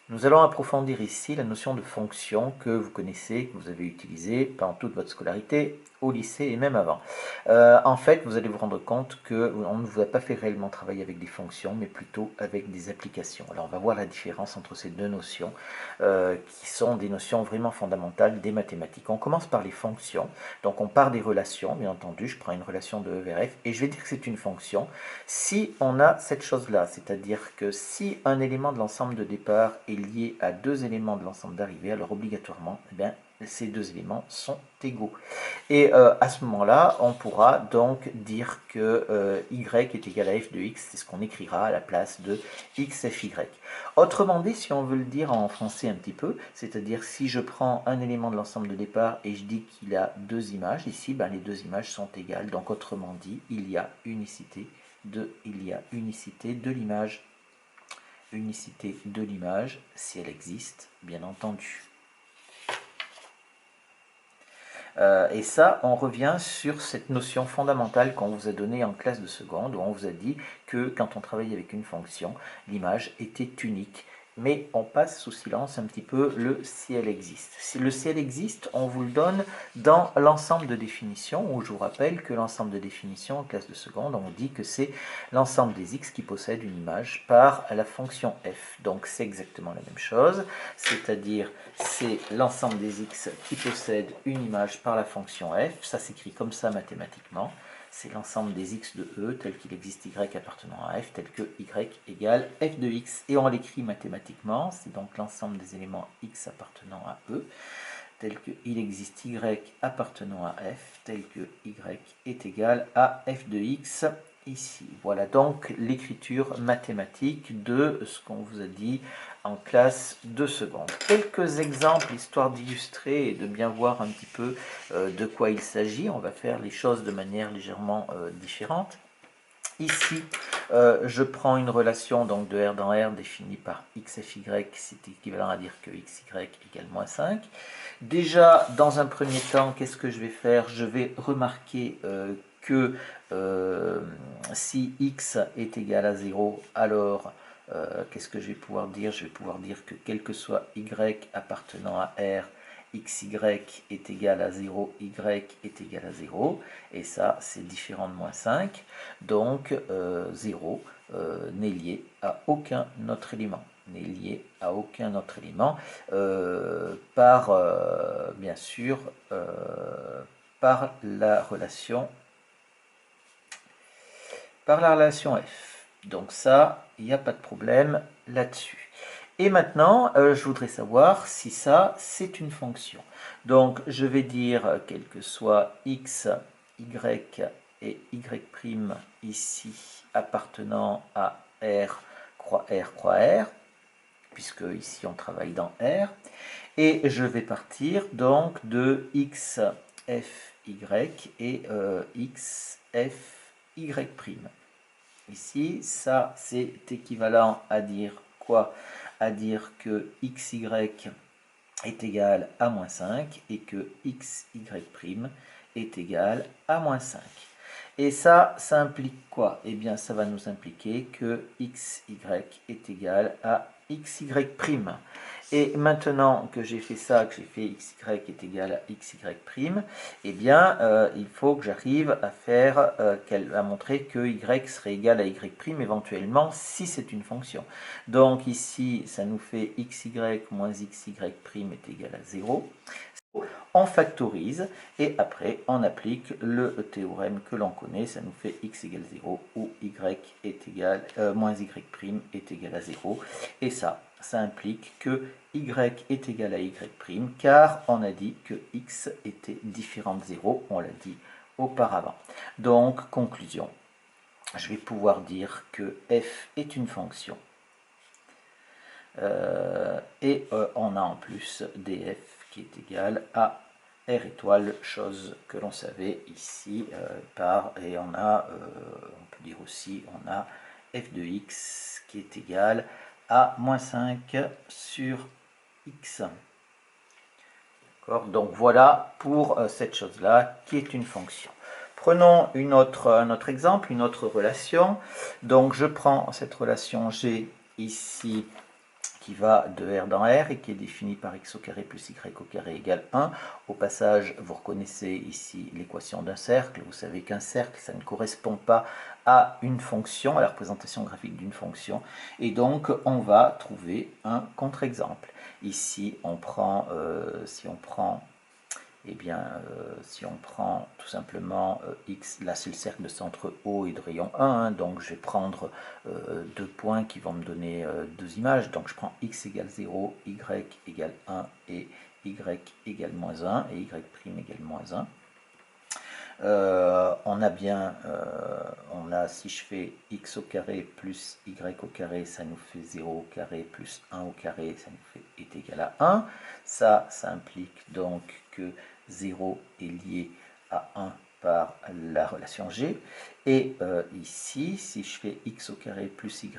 Nous allons approfondir ici la notion de fonction que vous connaissez, que vous avez utilisée pendant toute votre scolarité, au lycée et même avant. En fait, vous allez vous rendre compte qu'on ne vous a pas fait réellement travailler avec des fonctions, mais plutôt avec des applications. Alors on va voir la différence entre ces deux notions, qui sont des notions vraiment fondamentales des mathématiques. On commence par les fonctions, donc on part des relations, bien entendu, je prends une relation de E vers F, et je vais dire que c'est une fonction si on a cette chose-là, c'est-à-dire que si un élément de l'ensemble de départ est lié à deux éléments de l'ensemble d'arrivée, alors obligatoirement, eh bien, ces deux éléments sont égaux. Et à ce moment-là, on pourra donc dire que y est égal à f de x, c'est ce qu'on écrira à la place de x f y. Autrement dit, si on veut le dire en français un petit peu, c'est-à-dire si je prends un élément de l'ensemble de départ et je dis qu'il a deux images, ici, ben, les deux images sont égales. Donc autrement dit, il y a unicité de l'image. Unicité de l'image, si elle existe, bien entendu. Et ça, on revient sur cette notion fondamentale qu'on vous a donnée en classe de seconde, où on vous a dit que quand on travaille avec une fonction, l'image était unique. Mais on passe sous silence un petit peu le si elle existe. Si le si elle existe, on vous le donne dans l'ensemble de définitions, où je vous rappelle que l'ensemble de définitions en classe de seconde, on dit que c'est l'ensemble des x qui possèdent une image par la fonction f. Donc c'est exactement la même chose, c'est-à-dire c'est l'ensemble des x qui possèdent une image par la fonction f. Ça s'écrit comme ça mathématiquement. C'est l'ensemble des x de E tel qu'il existe y appartenant à f, tel que y égale f de x. Et on l'écrit mathématiquement, c'est donc l'ensemble des éléments x appartenant à E, tel qu'il existe y appartenant à f, tel que y est égal à f de x ici. Voilà donc l'écriture mathématique de ce qu'on vous a dit en classe de seconde. Quelques exemples, histoire d'illustrer et de bien voir un petit peu de quoi il s'agit. On va faire les choses de manière légèrement différente. Ici, je prends une relation donc de R dans R définie par x f y, c'est équivalent à dire que x y égale moins 5. Déjà, dans un premier temps, qu'est-ce que je vais faire? Je vais remarquer que si x est égal à 0, alors qu'est-ce que je vais pouvoir dire? Je vais pouvoir dire que quel que soit y appartenant à R, xy est égal à 0, y est égal à 0, et ça c'est différent de moins 5, donc 0 n'est lié à aucun autre élément, par, bien sûr, par la relation f. Donc ça, il n'y a pas de problème là-dessus. Et maintenant, je voudrais savoir si ça, c'est une fonction. Donc, je vais dire, quel que soit x, y et y' ici, appartenant à R, croix R, puisque ici on travaille dans R. Et je vais partir donc de x, f, y et x, f, y'. Ici, ça c'est équivalent à dire quoi? À dire que xy est égal à moins 5 et que xy' est égal à moins 5. Et ça implique quoi? Eh bien, ça va nous impliquer que xy est égal à xy'. Et maintenant que j'ai fait ça, que j'ai fait xy est égal à xy', eh bien, il faut que j'arrive à faire, à montrer que y serait égal à y' éventuellement, si c'est une fonction. Donc ici, ça nous fait xy moins xy' est égal à 0. On factorise et après on applique le théorème que l'on connaît, ça nous fait x égale 0 où y est égal, moins y' est égal à 0, et ça implique que y est égal à y' car on a dit que x était différent de 0, on l'a dit auparavant. Donc conclusion, je vais pouvoir dire que f est une fonction et on a en plus df qui est égal à R étoile, chose que l'on savait ici et on peut dire aussi, on a f de x qui est égal à moins 5 sur x. Donc voilà pour cette chose-là qui est une fonction. Prenons un autre exemple, une autre relation. Donc je prends cette relation G ici, qui va de R dans R et qui est défini par x au carré plus y au carré égale 1. Au passage, vous reconnaissez ici l'équation d'un cercle. Vous savez qu'un cercle, ça ne correspond pas à une fonction, à la représentation graphique d'une fonction. Et donc, on va trouver un contre-exemple. Ici, si on prend tout simplement x, là c'est le cercle de centre O et de rayon 1, hein, donc je vais prendre deux points qui vont me donner deux images. Donc je prends x égale 0, y égale 1 et y égale moins 1 et y' égale moins 1. Si je fais x au carré plus y au carré, ça nous fait 0 au carré plus 1 au carré, ça nous fait est égal à 1. Ça implique donc que 0 est lié à 1 par la relation G. Et ici, si je fais x au carré plus y'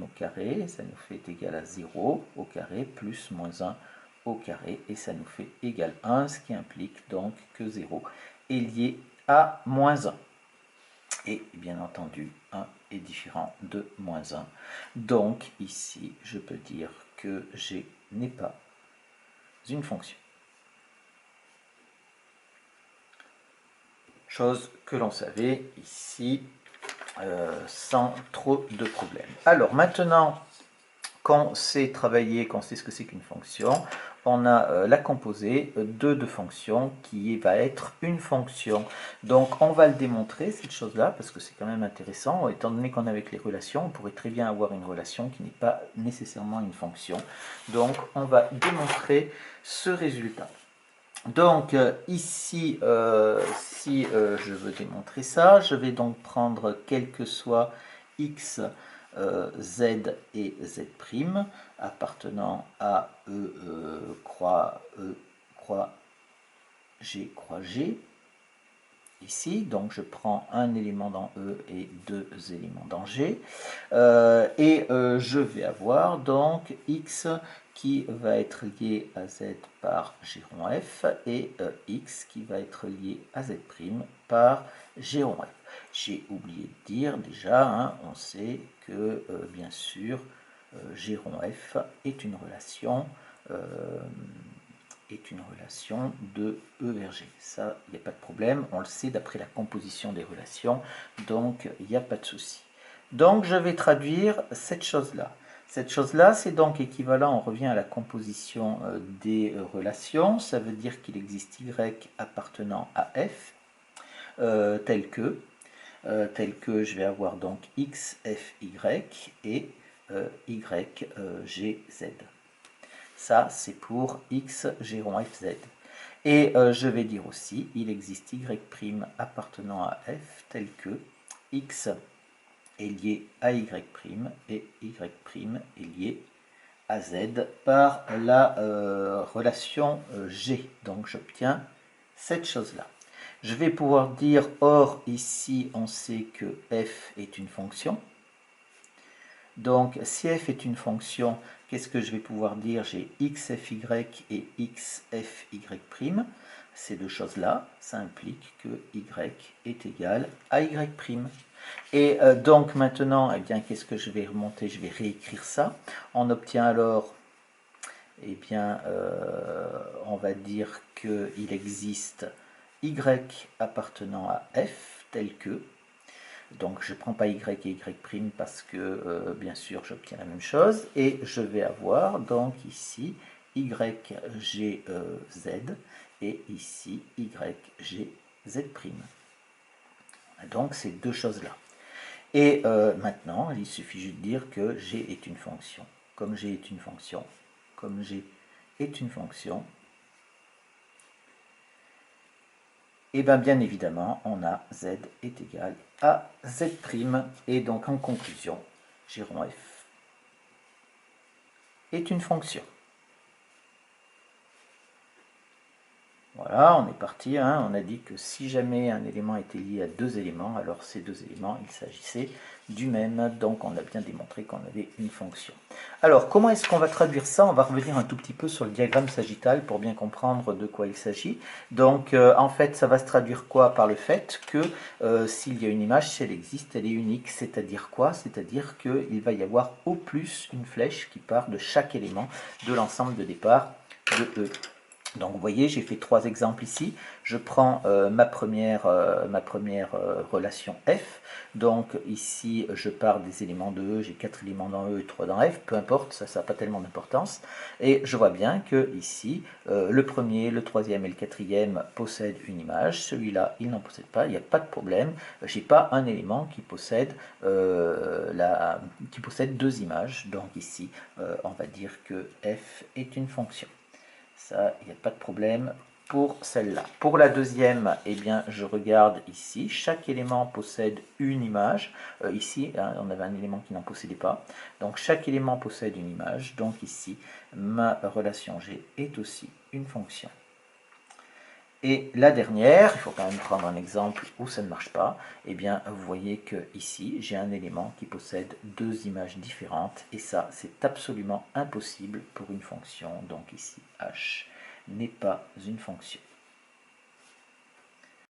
au carré, ça nous fait égal à 0 au carré plus moins 1 au carré, et ça nous fait égal à 1, ce qui implique donc que 0 est lié à moins 1. Et bien entendu, 1 est différent de moins 1. Donc ici, je peux dire que G n'est pas une fonction. Chose que l'on savait ici sans trop de problèmes. Alors maintenant qu'on sait travailler, qu'on sait ce que c'est qu'une fonction, on a la composée de fonctions qui va être une fonction. Donc on va le démontrer, cette chose-là, parce que c'est quand même intéressant. Étant donné qu'on est avec les relations, on pourrait très bien avoir une relation qui n'est pas nécessairement une fonction. Donc on va démontrer ce résultat. Donc ici, si je veux démontrer ça, je vais donc prendre quel que soit x, z et z' appartenant à croix G, croix G. Ici, donc je prends un élément dans E et deux éléments dans G. Je vais avoir donc x qui va être lié à z par g rond f et x qui va être lié à z' par g rond f. J'ai oublié de dire déjà, hein, on sait que bien sûr g rond f est une relation de E vers G. Ça, il n'y a pas de problème, on le sait d'après la composition des relations, donc il n'y a pas de souci. Donc je vais traduire cette chose-là. Cette chose-là, c'est donc équivalent, on revient à la composition des relations, ça veut dire qu'il existe Y appartenant à F, tel que je vais avoir donc X, F, Y et Y, G, Z. Ça, c'est pour X, G rond F, Z. Et je vais dire aussi, il existe Y' appartenant à F tel que X est lié à Y' et Y' est lié à Z par la relation G. Donc j'obtiens cette chose-là. Je vais pouvoir dire, or ici on sait que F est une fonction. Donc si F est une fonction, qu'est-ce que je vais pouvoir dire? J'ai xfy et xfy'. Ces deux choses-là, ça implique que y est égal à y'. Et donc maintenant, eh bien, qu'est-ce que je vais remonter? Je vais réécrire ça. On obtient alors, eh bien, on va dire qu'il existe y appartenant à f tel que, donc je ne prends pas y et y' parce que bien sûr j'obtiens la même chose, et je vais avoir donc ici y, g, z, et ici y, g, z'. Donc ces deux choses-là. Et maintenant, il suffit juste de dire que g est une fonction. Comme g est une fonction, comme g est une fonction, et bien évidemment, on a z est égal à z'. Et donc en conclusion, g rond f est une fonction. Voilà, on est parti, hein. On a dit que si jamais un élément était lié à deux éléments, alors ces deux éléments, il s'agissait du même. Donc on a bien démontré qu'on avait une fonction. Alors comment est-ce qu'on va traduire ça? On va revenir un tout petit peu sur le diagramme sagittal pour bien comprendre de quoi il s'agit. Donc en fait, ça va se traduire quoi? Par le fait que s'il y a une image, si elle existe, elle est unique. C'est-à-dire quoi? C'est-à-dire qu'il va y avoir au plus une flèche qui part de chaque élément de l'ensemble de départ de E. Donc vous voyez, j'ai fait trois exemples ici. Je prends ma première relation F. Donc ici, je pars des éléments de E. J'ai 4 éléments dans E et 3 dans F. Peu importe, ça n'a pas tellement d'importance. Et je vois bien que ici, le premier, le troisième et le quatrième possèdent une image. Celui-là, il n'en possède pas. Il n'y a pas de problème. Je n'ai pas un élément qui possède deux images. Donc ici, on va dire que F est une fonction. Ça, il n'y a pas de problème pour celle-là. Pour la deuxième, eh bien, je regarde ici. Chaque élément possède une image. Ici, hein, on avait un élément qui n'en possédait pas. Donc, chaque élément possède une image. Donc, ici, ma relation G est aussi une fonction. Et la dernière, il faut quand même prendre un exemple où ça ne marche pas, eh bien vous voyez que ici j'ai un élément qui possède deux images différentes et ça c'est absolument impossible pour une fonction, donc ici h n'est pas une fonction.